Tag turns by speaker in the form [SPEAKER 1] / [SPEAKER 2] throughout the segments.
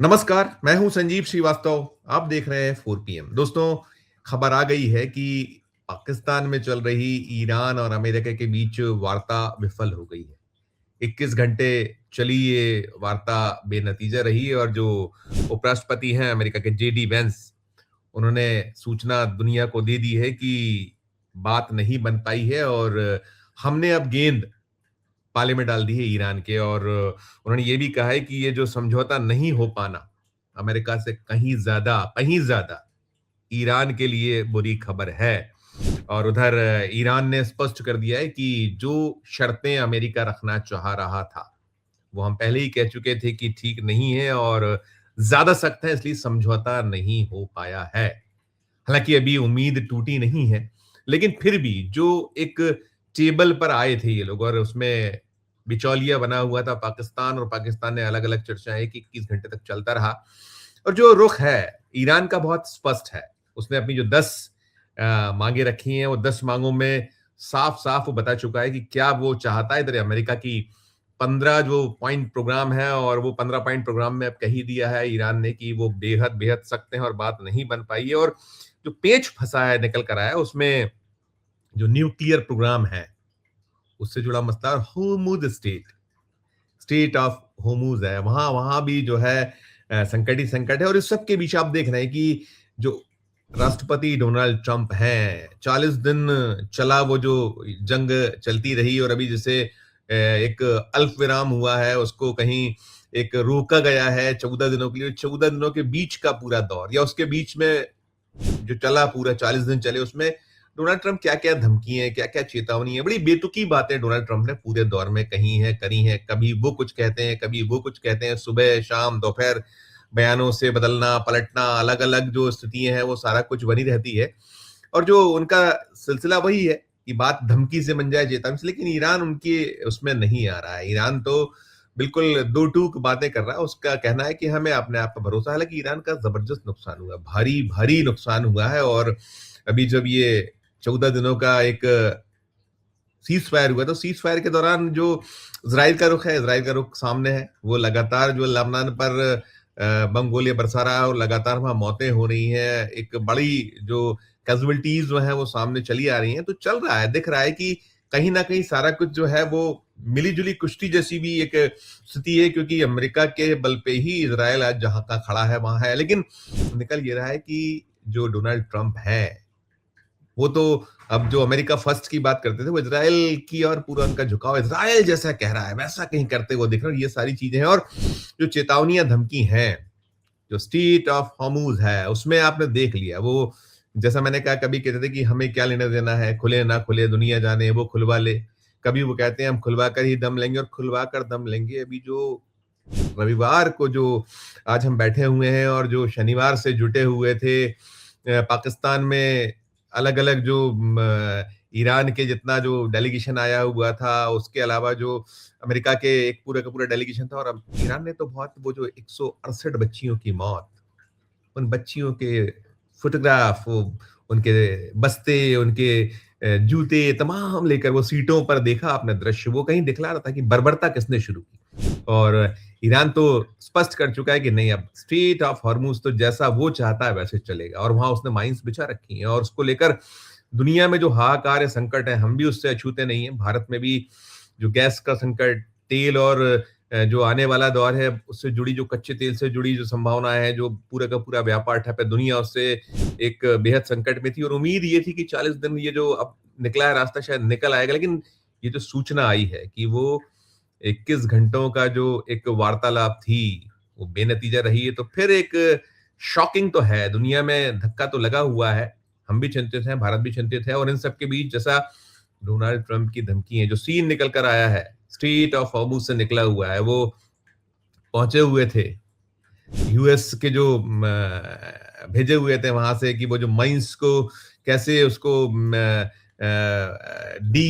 [SPEAKER 1] नमस्कार, मैं हूं संजीव श्रीवास्तव। आप देख रहे हैं 4 पीएम। दोस्तों, खबर आ गई है कि पाकिस्तान में चल रही ईरान और अमेरिका के बीच वार्ता विफल हो गई है। 21 घंटे चली ये वार्ता बेनतीजा रही और जो उपराष्ट्रपति हैं अमेरिका के जेडी वेंस, उन्होंने सूचना दुनिया को दे दी है कि बात नहीं बन पाई है और हमने अब गेंद पाले में डाल दी है ईरान के। और उन्होंने ये भी कहा है कि ये जो समझौता नहीं हो पाना अमेरिका से कहीं ज्यादा ईरान के लिए बुरी खबर है। और उधर ईरान ने स्पष्ट कर दिया है कि जो शर्तें अमेरिका रखना चाह रहा था वो हम पहले ही कह चुके थे कि ठीक नहीं है और ज्यादा सख्त है, इसलिए समझौता नहीं हो पाया है। हालांकि अभी उम्मीद टूटी नहीं है, लेकिन फिर भी जो एक टेबल पर आए थे ये लोग और उसमें बिचौलिया बना हुआ था पाकिस्तान, और पाकिस्तान ने अलग अलग चर्चाएं की, 21 घंटे तक चलता रहा। और जो रुख है ईरान का बहुत स्पष्ट है। उसने अपनी जो 10 मांगे रखी हैं, वो 10 मांगों में साफ साफ वो बता चुका है कि क्या वो चाहता है। इधर अमेरिका की 15 जो पॉइंट प्रोग्राम है, और वो 15 पॉइंट प्रोग्राम में अब कह ही दिया है ईरान ने कि वो बेहद बेहद सख्त हैं और बात नहीं बन पाई है। और जो पेच फंसा है, निकल कर आया, उसमें जो न्यूक्लियर प्रोग्राम है उससे जुड़ा मसला, और होर्मुज स्टेट ऑफ होर्मुज है, वहां वहां भी जो है संकट ही संकट है। और इस सब के बीच आप देख रहे हैं कि जो राष्ट्रपति डोनाल्ड ट्रंप हैं, 40 दिन चला वो जो जंग चलती रही, और अभी जैसे एक अल्प विराम हुआ है, उसको कहीं एक रोका गया है 14 दिनों के लिए। 14 दिनों के बीच का पूरा दौर, या उसके बीच में जो चला पूरा 40 दिन चले, उसमें डोनाल्ड ट्रंप क्या क्या धमकियां, क्या क्या चेतावनी है, बड़ी बेतुकी बातें डोनाल्ड ट्रंप ने पूरे दौर में कही हैं, करी हैं। कभी वो कुछ कहते हैं, कभी वो कुछ कहते हैं, सुबह शाम दोपहर बयानों से बदलना पलटना, अलग अलग जो स्थितियां हैं वो सारा कुछ बनी रहती है। और जो उनका सिलसिला वही है कि बात धमकी से बन जाए, चेतावनी से। लेकिन ईरान उनके उसमें नहीं आ रहा है। ईरान तो बिल्कुल दो टूक बातें कर रहा है। उसका कहना है कि हमें अपने आप पर भरोसा है। हालांकि ईरान का जबरदस्त नुकसान हुआ, भारी भारी नुकसान हुआ है। और अभी जब ये 14 दिनों का एक सीज फायर हुआ, तो सीज फायर के दौरान जो इसराइल का रुख है, इसराइल का रुख सामने है। वो लगातार जो लबनान पर बम गोलियां बरसा रहा है और लगातार वहां मौतें हो रही हैं। एक बड़ी जो कैजुअलिटीज जो है वो सामने चली आ रही हैं। तो चल रहा है, दिख रहा है कि कहीं ना कहीं सारा कुछ जो है वो मिली जुली कुश्ती जैसी भी एक स्थिति है, क्योंकि अमेरिका के बल पे ही इसराइल आज जहां का खड़ा है वहां है। लेकिन निकल ये रहा है कि जो डोनाल्ड ट्रंप है वो तो अब जो अमेरिका फर्स्ट की बात करते थे, वो इजराइल की और पूरा उनका झुकाव इजराइल जैसा कह रहा है, वैसा कहीं करते वो दिख रहा है। ये सारी चीजें हैं। और जो चेतावनियां धमकी हैं, जो स्टेट ऑफ हॉर्मुज है, उसमें आपने देख लिया वो, जैसा मैंने कहा, कभी कहते थे कि हमें क्या लेना देना है, खुले ना खुले दुनिया जाने, वो खुलवा ले। कभी वो कहते हैं हम खुलवा कर ही दम लेंगे, और खुलवा कर दम लेंगे। अभी जो रविवार को जो आज हम बैठे हुए हैं और जो शनिवार से जुटे हुए थे पाकिस्तान में, अलग अलग जो ईरान के जितना जो डेलीगेशन आया हुआ था, उसके अलावा जो अमेरिका के एक पूरा का पूरा डेलीगेशन था। और अब ईरान ने तो बहुत, वो जो 168 बच्चियों की मौत, उन बच्चियों के फोटोग्राफ, वो उनके बस्ते, उनके जूते तमाम लेकर वो सीटों पर देखा आपने दृश्य, वो कहीं दिखला रहा था कि बर्बरता किसने शुरू की। और ईरान तो स्पष्ट कर चुका है कि नहीं, अब स्ट्रेट ऑफ हॉर्मुज तो जैसा वो चाहता है वैसे चलेगा। और वहां उसने माइंस बिछा रखी हैं, और उसको लेकर दुनिया में जो हाहाकार है, संकट है, हम भी उससे अछूते नहीं है। भारत में भी जो गैस का संकट, तेल, और जो आने वाला दौर है उससे जुड़ी, जो कच्चे तेल से जुड़ी जो संभावना है, जो पूरा का पूरा व्यापार ठप है, दुनिया उससे एक बेहद संकट में थी। और उम्मीद ये थी कि 40 दिन ये जो अब निकला है रास्ता, शायद निकल आएगा। लेकिन ये जो सूचना आई है कि वो 21 घंटों का जो एक वार्तालाप थी वो बेनतीजा रही है, तो फिर एक शॉकिंग तो है। दुनिया में धक्का तो लगा हुआ है, हम भी चिंतित हैं, भारत भी चिंतित है। और इन सब के बीच जैसा डोनाल्ड ट्रंप की धमकी है, जो सीन निकल कर आया है, स्ट्रेट ऑफ हॉर्मुज से निकला हुआ है, वो पहुंचे हुए थे यूएस के जो भेजे हुए थे वहां से, कि वो जो माइंस को कैसे उसको डी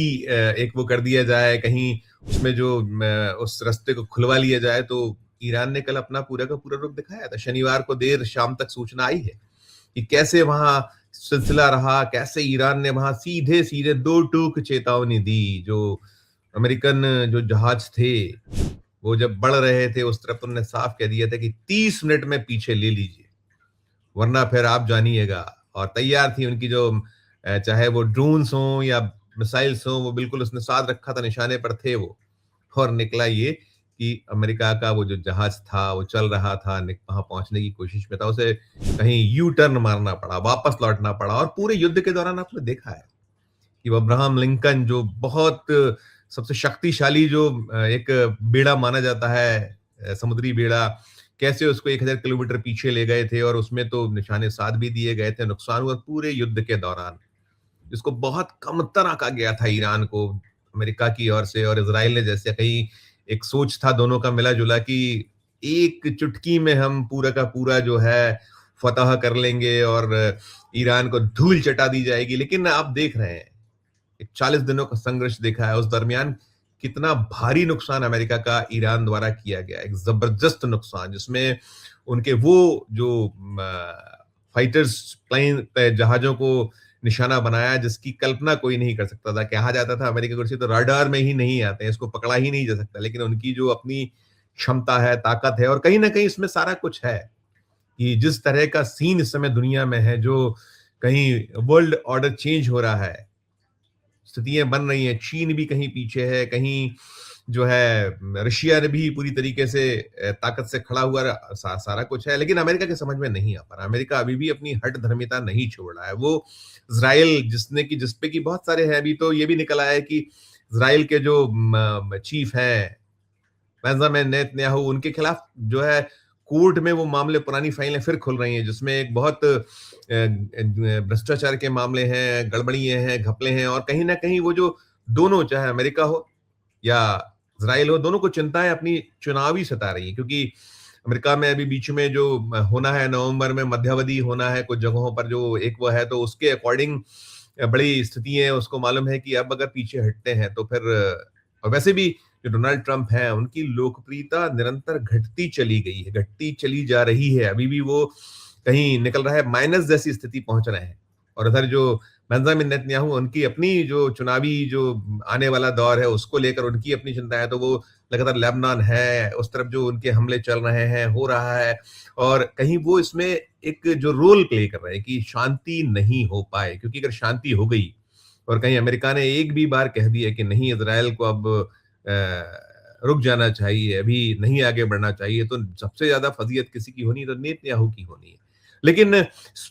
[SPEAKER 1] एक वो कर दिया जाए, कहीं उसमें जो उस रास्ते को खुलवा लिया जाए। तो ईरान ने कल अपना पूरा का पूरा रुख दिखाया था। शनिवार को देर शाम तक सूचना आई है कि कैसे वहां सिलसिला रहा, कैसे ईरान ने वहां सीधे सीधे दो टूक चेतावनी दी। जो अमेरिकन जो जहाज थे वो जब बढ़ रहे थे उस तरफ, तो उन्होंने साफ कह दिया था कि 30 मिनट में पीछे ले लीजिए, वरना फिर आप जानिएगा। और तैयार थी उनकी जो चाहे वो ड्रोन्स हों या मिसाइल्स हों, वो बिल्कुल उसने साथ रखा था, निशाने पर थे वो। और निकला ये कि अमेरिका का वो जो जहाज था, वो चल रहा था, वहां पहुंचने की कोशिश में था, उसे कहीं यू टर्न मारना पड़ा, वापस लौटना पड़ा। और पूरे युद्ध के दौरान आपने देखा है कि वो अब्राहम लिंकन, जो बहुत सबसे शक्तिशाली जो एक बेड़ा माना जाता है, समुद्री बेड़ा, कैसे उसको 1000 किलोमीटर पीछे ले गए थे, और उसमें तो निशाने साध भी दिए गए थे, नुकसान हुआ पूरे युद्ध के दौरान। जिसको बहुत कमतर आंका गया था ईरान को अमेरिका की ओर से और इजराइल ने, जैसे कहीं एक सोच था दोनों का मिला जुला कि एक चुटकी में हम पूरा का पूरा जो है फतह कर लेंगे और ईरान को धूल चटा दी जाएगी। लेकिन आप देख रहे हैं, एक 40 दिनों का संघर्ष देखा है, उस दरमियान कितना भारी नुकसान अमेरिका का ईरान द्वारा किया गया, एक जबरदस्त नुकसान, जिसमें उनके वो जो फाइटर्स प्लेन जहाजों को निशाना बनाया, जिसकी कल्पना कोई नहीं कर सकता था। कहा जाता था अमेरिका को तो रडार में ही नहीं आते हैं, इसको पकड़ा ही नहीं जा सकता। लेकिन उनकी जो अपनी क्षमता है, ताकत है, और कहीं ना कहीं इसमें सारा कुछ है कि जिस तरह का सीन इस समय दुनिया में है, जो कहीं वर्ल्ड ऑर्डर चेंज हो रहा है, स्थितियां बन रही हैं, चीन भी कहीं पीछे है, कहीं जो है रशिया ने भी पूरी तरीके से ताकत से खड़ा हुआ सारा कुछ है। लेकिन अमेरिका के समझ में नहीं आ पा रहा। अमेरिका अभी भी अपनी हट धर्मिता नहीं छोड़ रहा है। वो इजराइल जिसपे की बहुत सारे हैं, अभी तो ये भी निकल आया है कि इजराइल के जो चीफ हैं बेंजामिन नेतन्याहू, उनके खिलाफ जो है कोर्ट में वो मामले, पुरानी फाइलें फिर खुल रही हैं, जिसमें एक बहुत भ्रष्टाचार के मामले हैं, गड़बड़ियां हैं, घपले हैं। और कहीं ना कहीं वो जो दोनों, चाहे अमेरिका हो या इजराइल हो, दोनों को चिंताएं अपनी चुनावी सता रही है। क्योंकि अमेरिका में अभी बीच में जो होना है, नवंबर में मध्यावधि होना है कुछ जगहों पर, जो एक वो है, तो उसके अकॉर्डिंग बड़ी स्थिति है। उसको मालूम है कि अब अगर पीछे हटते हैं तो फिर, और वैसे भी जो डोनाल्ड ट्रंप है, उनकी लोकप्रियता निरंतर घटती चली गई है, घटती चली जा रही है। अभी भी वो कहीं निकल रहा है, माइनस जैसी स्थिति पहुंच रहे हैं। और उधर जो बेंजामिन नेतन्याहू, उनकी अपनी जो चुनावी जो आने वाला दौर है, उसको लेकर उनकी अपनी चिंता है। तो वो लगातार लेबनान है, उस तरफ जो उनके हमले चल रहे हैं, हो रहा है, और कहीं वो इसमें एक जो रोल प्ले कर रहे हैं कि शांति नहीं हो पाए। क्योंकि अगर शांति हो गई और कहीं अमेरिका ने एक भी बार कह दिया कि नहीं, इजराइल को अब रुक जाना चाहिए, अभी नहीं आगे बढ़ना चाहिए, तो सबसे ज्यादा फजीयत किसी की होनी, तो नेतन्याहू की होनी है। लेकिन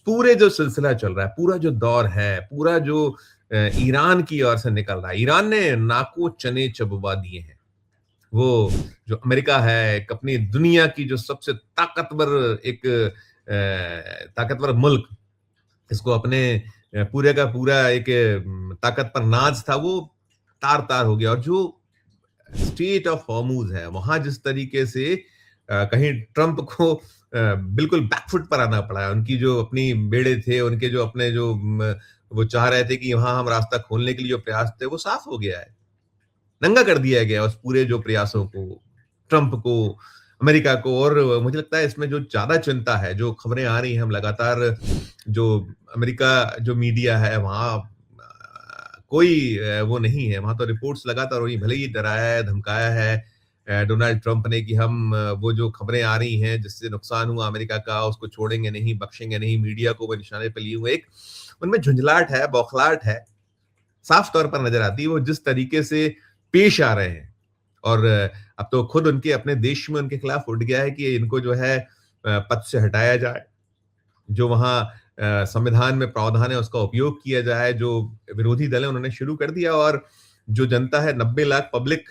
[SPEAKER 1] पूरे जो सिलसिला चल रहा है, पूरा जो दौर है, पूरा जो ईरान की ओर से निकल रहा है, ईरान ने नाको चने चबवा दिए हैं। वो जो अमेरिका है, एक अपनी दुनिया की जो सबसे ताकतवर एक ताकतवर मुल्क, इसको अपने पूरे का पूरा एक ताकत पर नाज था, वो तार तार हो गया। और जो स्टेट ऑफ हॉर्मूज है, वहां जिस तरीके से कहीं ट्रंप को बिल्कुल बैकफुट पर आना पड़ा है। उनकी जो अपनी बेड़े थे, उनके जो अपने जो वो चाह रहे थे कि वहां हम रास्ता खोलने के लिए जो प्रयास थे, वो साफ हो गया है, नंगा कर दिया गया उस पूरे जो प्रयासों को, ट्रंप को, अमेरिका को। और मुझे लगता है इसमें जो ज्यादा चिंता है, जो खबरें आ रही हैं, हम लगातार जो अमेरिका जो मीडिया है वहां कोई वो नहीं है, वहां तो रिपोर्ट्स लगातार हो रही, भले ही डराया है, धमकाया है डोनाल्ड ट्रंप ने कि हम वो जो खबरें आ रही हैं जिससे नुकसान हुआ अमेरिका का, उसको छोड़ेंगे नहीं, बख्शेंगे नहीं, मीडिया को वो निशाने पे लिए हुए। एक उनमें झुंझलाहट है, बौखलाहट है, साफ तौर पर नजर आती है, वो जिस तरीके से पेश आ रहे हैं। और अब तो खुद उनके अपने देश में उनके खिलाफ उठ गया है कि इनको जो है पद से हटाया जाए, जो वहां संविधान में प्रावधान है उसका उपयोग किया जाए। जो विरोधी दल है उन्होंने शुरू कर दिया, और जो जनता है, 90 लाख पब्लिक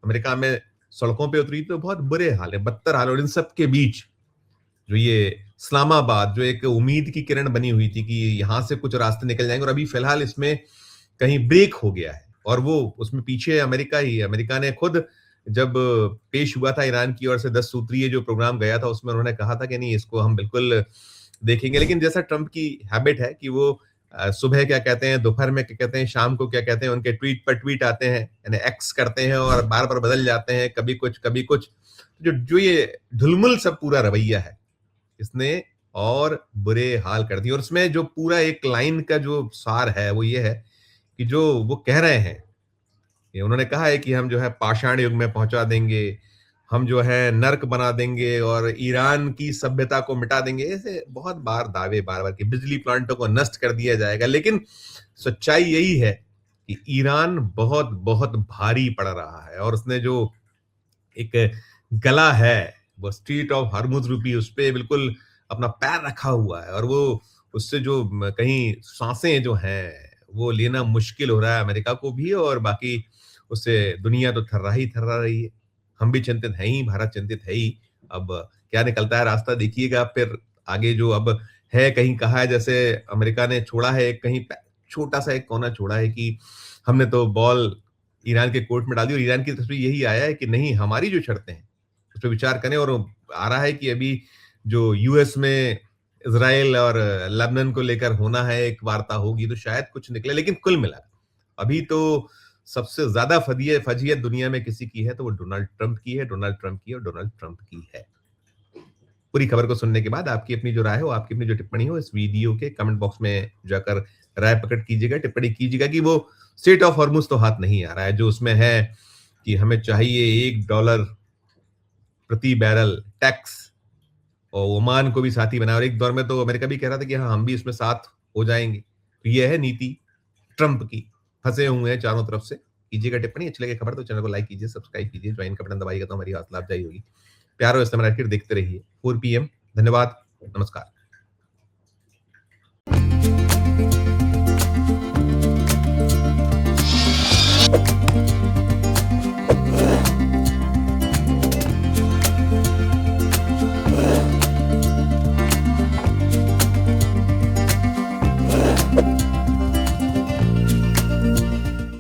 [SPEAKER 1] अमेरिका में सड़कों पे उतरी, तो बहुत बुरे हाल है, बदतर हाल। और इन सब के बीच जो ये इस्लामाबाद, जो एक उम्मीद की किरण बनी हुई थी कि यहां से कुछ रास्ते निकल जाएंगे, और अभी फिलहाल इसमें कहीं ब्रेक हो गया है। और वो उसमें पीछे अमेरिका ही है। अमेरिका ने खुद जब पेश हुआ था ईरान की ओर से 10 सूत्रीय जो प्रोग्राम गया था, उसमें उन्होंने कहा था कि नहीं, इसको हम बिल्कुल देखेंगे। लेकिन जैसा ट्रंप की हैबिट है कि वो सुबह क्या कहते हैं, दोपहर में क्या कहते हैं, शाम को क्या कहते हैं, उनके ट्वीट पर ट्वीट आते हैं, यानी एक्स करते हैं और बार बार बदल जाते हैं, कभी कुछ कभी कुछ। जो जो ये ढुलमुल सब पूरा रवैया है, इसने और बुरे हाल कर दिए। और उसमें जो पूरा एक लाइन का जो सार है, वो ये है कि जो वो कह रहे हैं, ये उन्होंने कहा है कि हम जो है पाषाण युग में पहुंचा देंगे, हम जो है नर्क बना देंगे और ईरान की सभ्यता को मिटा देंगे। ऐसे बहुत बार दावे बार-बार कि बिजली प्लांटों को नष्ट कर दिया जाएगा। लेकिन सच्चाई यही है कि ईरान बहुत-बहुत भारी पड़ रहा है और उसने जो एक गला है, वो स्ट्रीट ऑफ हॉर्मुज़ रूपी उसपे बिल्कुल अपना पैर रखा हुआ है और वो उससे जो कहीं साँसें जो हैं, वो लेना मुश्किल हो रहा है अमेरिका को भी और बाकी उससे दुनिया तो थर्रा रही है। हम भी चिंतित हैं ही, भारत चिंतित है ही। अब क्या निकलता है रास्ता देखिएगा फिर आगे जो अब है कहीं कहा है जैसे अमेरिका ने छोड़ा है कहीं छोटा-सा एक कोना छोड़ा है कि हमने तो बॉल ईरान के कोर्ट में डाल दी और ईरान की तरफ से यही आया है कि नहीं हमारी जो शर्तें हैं, उस पे विचार करें और आ रहा है कि अभी जो यूएस में इज़राइल और लेबनान को लेकर होना है, एक वार्ता होगी तो शायद कुछ निकले। लेकिन कुल मिला अभी तो सबसे ज़्यादा फजीयत दुनिया में किसी की है तो वो डोनाल्ड ट्रंप की है, डोनाल्ड ट्रंप की और डोनाल्ड ट्रंप की है। पूरी खबर को सुनने के बाद आपकी अपनी जो राय हो, आपकी अपनी जो टिप्पणी हो इस वीडियो के कमेंट बॉक्स में जाकर राय प्रकट कीजिएगा, टिप्पणी कीजिएगा कि वो स्ट्रेट ऑफ हॉर्मुज़ तो हाथ नहीं आ रहा है, जो उसमें है कि हमें चाहिए $1 प्रति बैरल टैक्स और ओमान को भी साथी बनाया और एक दौर में तो अमेरिका भी कह रहा था कि हाँ, हम भी इसमें साथ हो जाएँगे। तो ये है नीति ट्रंप की, फँसे हुए हैं चारों तरफ से। कीजिएगा टिप्पणी, अच्छी लगे खबर तो चैनल को लाइक कीजिए, सब्सक्राइब कीजिए, ज्वाइन का बटन दबाइएगा तो हमारी हौसला अफ़ज़ाई होगी। प्यार और इस तरह देखते रहिए 4 पीएम। धन्यवाद, नमस्कार।